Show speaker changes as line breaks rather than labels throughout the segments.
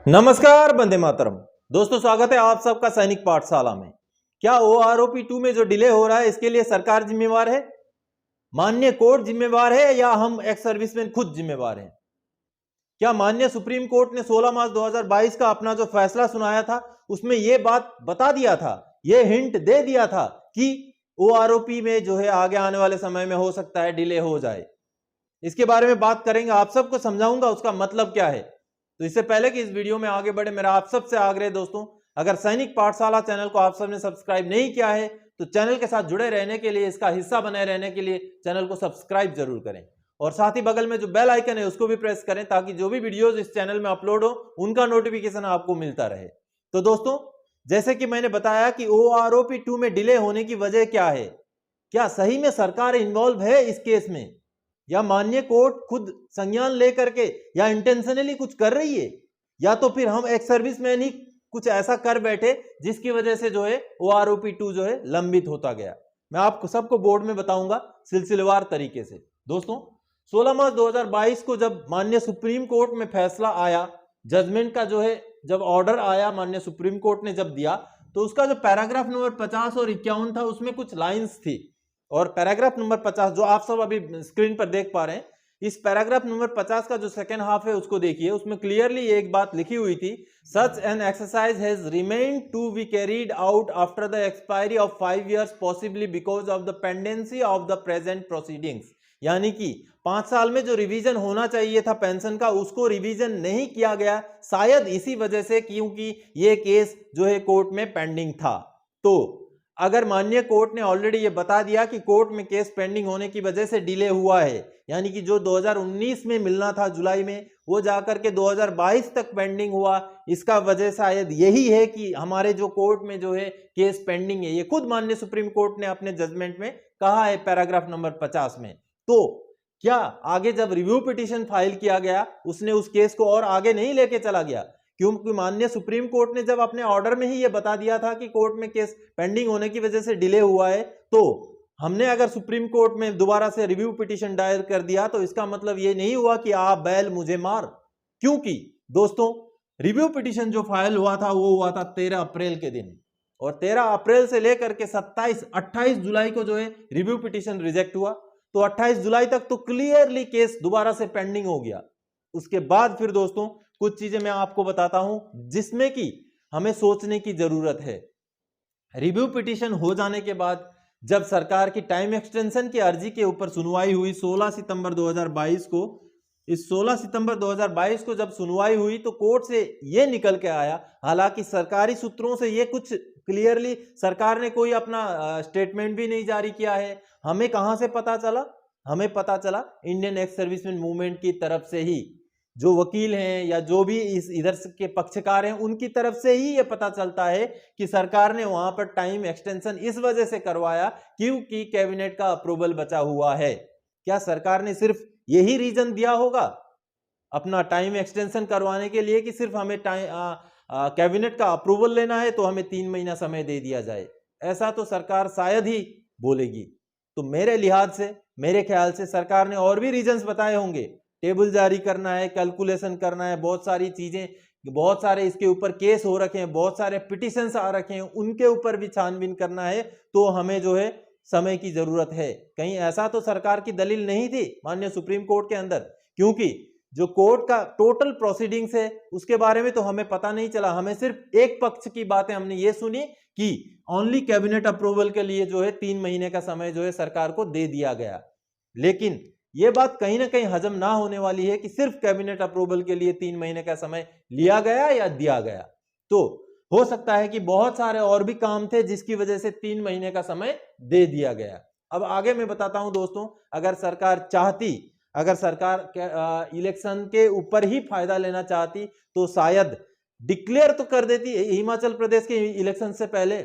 नमस्कार, वंदे मातरम। दोस्तों, स्वागत है आप सबका सैनिक पाठशाला में। क्या ओआरओपी 2 में जो डिले हो रहा है इसके लिए सरकार जिम्मेवार है, माननीय कोर्ट जिम्मेवार है, या हम एक्स सर्विसमैन खुद जिम्मेवार हैं? क्या माननीय सुप्रीम कोर्ट ने 16 मार्च 2022 का अपना जो फैसला सुनाया था उसमें यह बात बता दिया था, यह हिंट दे दिया था कि ओआरओपी में जो है आगे आने वाले समय में हो सकता है डिले हो जाए? इसके बारे में बात करेंगे, आप सबको समझाऊंगा उसका मतलब क्या है। तो इससे पहले कि इस वीडियो में आगे बढ़े, मेरा आप सबसे आग्रह दोस्तों, अगर सैनिक पाठशाला चैनल को आप सबने सब्सक्राइब नहीं किया है तो चैनल के साथ जुड़े रहने के लिए, इसका हिस्सा बने रहने के लिए चैनल को सब्सक्राइब जरूर करें और साथ ही बगल में जो बेल आइकन है उसको भी प्रेस करें ताकि जो भी वीडियोस इस चैनल में अपलोड हो उनका नोटिफिकेशन आपको मिलता रहे। तो दोस्तों, जैसे कि मैंने बताया कि ओआरओपी 2 में डिले होने की वजह क्या है, क्या सही में सरकार इन्वॉल्व है इस केस में, या माननीय कोर्ट खुद संज्ञान लेकर के या इंटेंशनली कुछ कर रही है, या तो फिर हम एक्स सर्विसमैन ही कुछ ऐसा कर बैठे जिसकी वजह से जो है ओआरओपी 2 जो है लंबित होता गया। मैं आपको सबको बोर्ड में बताऊंगा सिलसिलेवार तरीके से। दोस्तों, 16 मार्च 2022 को जब माननीय सुप्रीम कोर्ट में फैसला आया, जजमेंट का जो है जब ऑर्डर आया माननीय सुप्रीम कोर्ट ने जब दिया, तो उसका जो पैराग्राफ नंबर 50 और 51 था उसमें कुछ लाइंस थी। और पैराग्राफ नंबर 50 जो आप सब अभी स्क्रीन पर देख पा रहे हैं, इस पैराग्राफ नंबर 50 का जो सेकेंड हाफ है उसको देखिए। उसमें क्लियरली एक बात लिखी हुई थी, such an exercise has remained to be carried out after the expiry of 5 years possibly because of the pendency of the present proceedings. यानी कि 5 साल में जो रिवीजन होना चाहिए था पेंशन का, उसको रिवीजन नहीं किया गया, शायद इसी वजह से, क्योंकि ये केस जो है कोर्ट में पेंडिंग था। तो अगर माननीय कोर्ट ने ऑलरेडी ये बता दिया कि कोर्ट में केस पेंडिंग होने की वजह से डिले हुआ है, यानी कि जो 2019 में मिलना था जुलाई में, वो जाकर के 2022 तक पेंडिंग हुआ, इसका वजह शायद यही है कि हमारे जो कोर्ट में जो है केस पेंडिंग है। ये खुद माननीय सुप्रीम कोर्ट ने अपने जजमेंट में कहा है पैराग्राफ नंबर 50 में। तो क्या आगे जब रिव्यू पिटीशन फाइल किया गया उसने उस केस को और आगे नहीं लेके चला गया? क्योंकि माननीय सुप्रीम कोर्ट ने जब अपने ऑर्डर में ही यह बता दिया था कि कोर्ट में केस पेंडिंग होने की वजह से डिले हुआ है, तो हमने अगर सुप्रीम कोर्ट में दोबारा से रिव्यू पिटीशन दायर कर दिया तो इसका मतलब ये नहीं हुआ कि आप बैल मुझे मार। क्योंकि दोस्तों, रिव्यू पिटीशन जो फाइल हुआ था वो हुआ था 13 अप्रैल के दिन, और 13 अप्रैल से लेकर के 28 जुलाई को जो है रिव्यू पिटीशन रिजेक्ट हुआ। तो 28 जुलाई तक तो क्लियरली केस दोबारा से पेंडिंग हो गया। उसके बाद फिर दोस्तों कुछ चीजें मैं आपको बताता हूं जिसमें कि हमें सोचने की जरूरत है। रिव्यू पिटीशन हो जाने के बाद जब सरकार की टाइम एक्सटेंशन की अर्जी के ऊपर सुनवाई हुई 16 सितंबर 2022 को, इस 16 सितंबर 2022 को जब सुनवाई हुई तो कोर्ट से यह निकल के आया, हालांकि सरकारी सूत्रों से यह कुछ क्लियरली सरकार ने कोई अपना स्टेटमेंट भी नहीं जारी किया है। हमें कहां से पता चला? हमें पता चला इंडियन एक्स सर्विसमैन मूवमेंट की तरफ से ही, जो वकील हैं या जो भी इस इधर के पक्षकार हैं उनकी तरफ से ही ये पता चलता है कि सरकार ने वहां पर टाइम एक्सटेंशन इस वजह से करवाया क्योंकि कैबिनेट का अप्रूवल बचा हुआ है। क्या सरकार ने सिर्फ यही रीजन दिया होगा अपना टाइम एक्सटेंशन करवाने के लिए कि सिर्फ हमें कैबिनेट का अप्रूवल लेना है तो हमें 3 महीना समय दे दिया जाए? ऐसा तो सरकार शायद ही बोलेगी। तो मेरे लिहाज से, मेरे ख्याल से सरकार ने और भी रीजंस बताए होंगे, टेबल जारी करना है, कैलकुलेशन करना है, बहुत सारी चीजें, बहुत सारे इसके ऊपर केस हो रखे हैं, बहुत सारे पिटिशंस आ रखे हैं, उनके ऊपर भी छानबीन करना है, तो हमें जो है समय की जरूरत है। कहीं ऐसा तो सरकार की दलील नहीं थी माननीय सुप्रीम कोर्ट के अंदर? क्योंकि जो कोर्ट का टोटल प्रोसीडिंग्स है उसके बारे में तो हमें पता नहीं चला, हमें सिर्फ एक पक्ष की बातें हमने ये सुनी कि ओनली कैबिनेट अप्रूवल के लिए जो है 3 महीने का समय जो है सरकार को दे दिया गया। लेकिन यह बात कहीं ना कहीं हजम ना होने वाली है कि सिर्फ कैबिनेट अप्रूवल के लिए 3 महीने का समय लिया गया या दिया गया। तो हो सकता है कि बहुत सारे और भी काम थे जिसकी वजह से 3 महीने का समय दे दिया गया। अब आगे मैं बताता हूं दोस्तों, अगर सरकार चाहती, अगर सरकार इलेक्शन के ऊपर ही फायदा लेना चाहती तो शायद डिक्लेयर तो कर देती हिमाचल प्रदेश के इलेक्शन से पहले।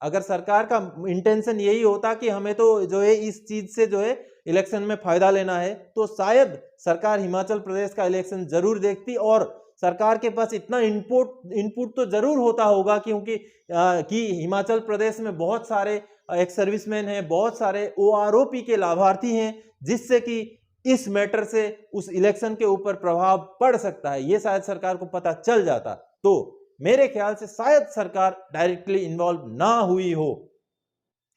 अगर सरकार का इंटेंशन यही होता कि हमें तो जो है इस चीज से जो है इलेक्शन में फायदा लेना है, तो शायद सरकार हिमाचल प्रदेश का इलेक्शन जरूर देखती और सरकार के पास इतना इनपुट तो जरूर होता होगा क्योंकि कि हिमाचल प्रदेश में बहुत सारे एक्स सर्विसमैन हैं, बहुत सारे ओआरओपी के लाभार्थी हैं, जिससे कि इस मैटर से उस इलेक्शन के ऊपर प्रभाव पड़ सकता है, ये शायद सरकार को पता चल जाता, तो मेरे ख्याल से शायद सरकार डायरेक्टली इन्वॉल्व ना हुई हो।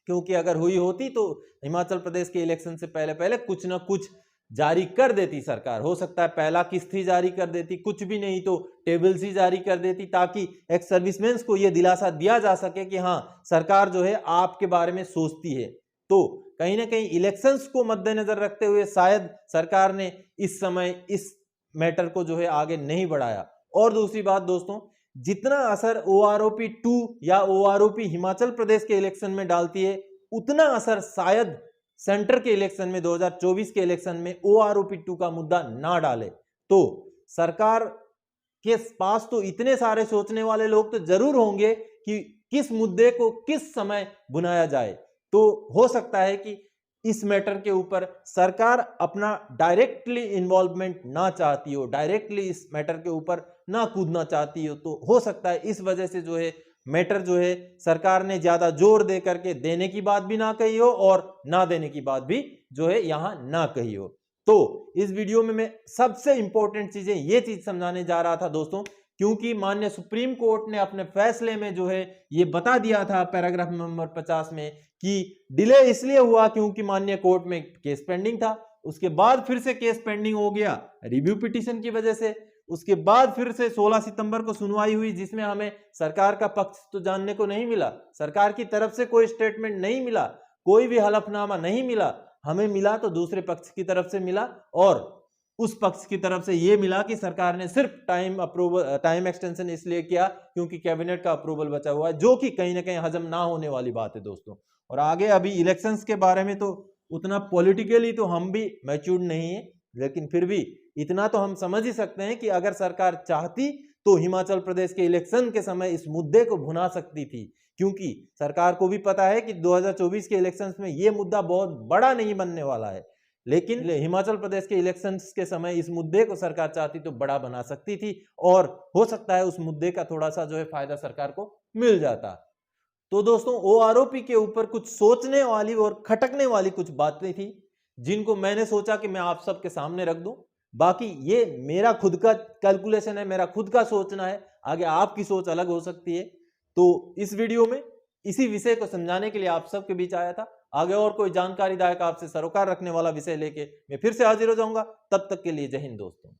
क्योंकि अगर हुई होती तो हिमाचल प्रदेश के इलेक्शन से पहले पहले कुछ ना कुछ जारी कर देती सरकार। हो सकता है पहला किस्त ही जारी कर देती, कुछ भी नहीं तो टेबल्स ही जारी कर देती, ताकि एक्स सर्विसमैन को यह दिलासा दिया जा सके कि हाँ, सरकार जो है आपके बारे में सोचती है। तो कहीं ना कहीं इलेक्शंस को मद्देनजर रखते हुए शायद सरकार ने इस समय इस मैटर को जो है आगे नहीं बढ़ाया। और दूसरी बात दोस्तों, जितना असर OROP 2 या OROP हिमाचल प्रदेश के इलेक्शन में डालती है, उतना असर शायद सेंटर के इलेक्शन में 2024 के इलेक्शन में OROP 2 का मुद्दा ना डाले। तो सरकार के पास तो इतने सारे सोचने वाले लोग तो जरूर होंगे कि किस मुद्दे को किस समय बुनाया जाए। तो हो सकता है कि इस मैटर के ऊपर सरकार अपना डायरेक्टली इन्वॉल्वमेंट ना चाहती हो, डायरेक्टली इस मैटर के ऊपर ना कूदना चाहती हो। तो हो सकता है इस वजह से जो है मैटर जो है सरकार ने ज्यादा जोर दे करके देने की बात भी ना कही हो और ना देने की बात भी जो है यहां ना कही हो। तो इस वीडियो में मैं सबसे इंपॉर्टेंट चीजें ये चीज समझाने जा रहा था दोस्तों, क्योंकि माननीय सुप्रीम कोर्ट ने अपने फैसले में जो है ये बता दिया था पैराग्राफ नंबर 50 में कि डिले इसलिए हुआ क्योंकि माननीय कोर्ट में केस पेंडिंग था। उसके बाद फिर से केस पेंडिंग हो गया रिव्यू पिटीशन की वजह से। उसके बाद फिर से 16 सितंबर को सुनवाई हुई, जिसमें हमें सरकार का पक्ष तो जानने को नहीं मिला, सरकार की तरफ से कोई स्टेटमेंट नहीं मिला, कोई भी हलफनामा नहीं मिला। हमें मिला तो दूसरे पक्ष की तरफ से मिला, और उस पक्ष की तरफ से यह मिला कि सरकार ने सिर्फ टाइम एक्सटेंशन इसलिए किया क्योंकि कैबिनेट का अप्रूवल बचा हुआ है, जो कि कहीं ना कहीं हजम ना होने वाली बात है दोस्तों। और आगे अभी इलेक्शंस के बारे में तो उतना पॉलिटिकली तो हम भी मैच्योर्ड नहीं है, लेकिन फिर भी इतना तो हम समझ ही सकते हैं कि अगर सरकार चाहती तो हिमाचल प्रदेश के इलेक्शन के समय इस मुद्दे को भुना सकती थी, क्योंकि सरकार को भी पता है कि 2024 के इलेक्शंस में यह मुद्दा बहुत बड़ा नहीं बनने वाला है। लेकिन हिमाचल प्रदेश के इलेक्शंस के समय इस मुद्दे को सरकार चाहती तो बड़ा बना सकती थी, और हो सकता है उस मुद्दे का थोड़ा सा जो है फायदा सरकार को मिल जाता। तो दोस्तों, OROP के ऊपर कुछ सोचने वाली और खटकने वाली कुछ बातें थी, जिनको मैंने सोचा कि मैं आप सबके सामने रख दूं। बाकी ये मेरा खुद का कैलकुलेशन है, मेरा खुद का सोचना है, आगे आपकी सोच अलग हो सकती है। तो इस वीडियो में इसी विषय को समझाने के लिए आप सबके बीच आया था। आगे और कोई जानकारीदायक आपसे सरोकार रखने वाला विषय लेके मैं फिर से हाजिर हो जाऊंगा। तब तक के लिए जय हिंद दोस्तों।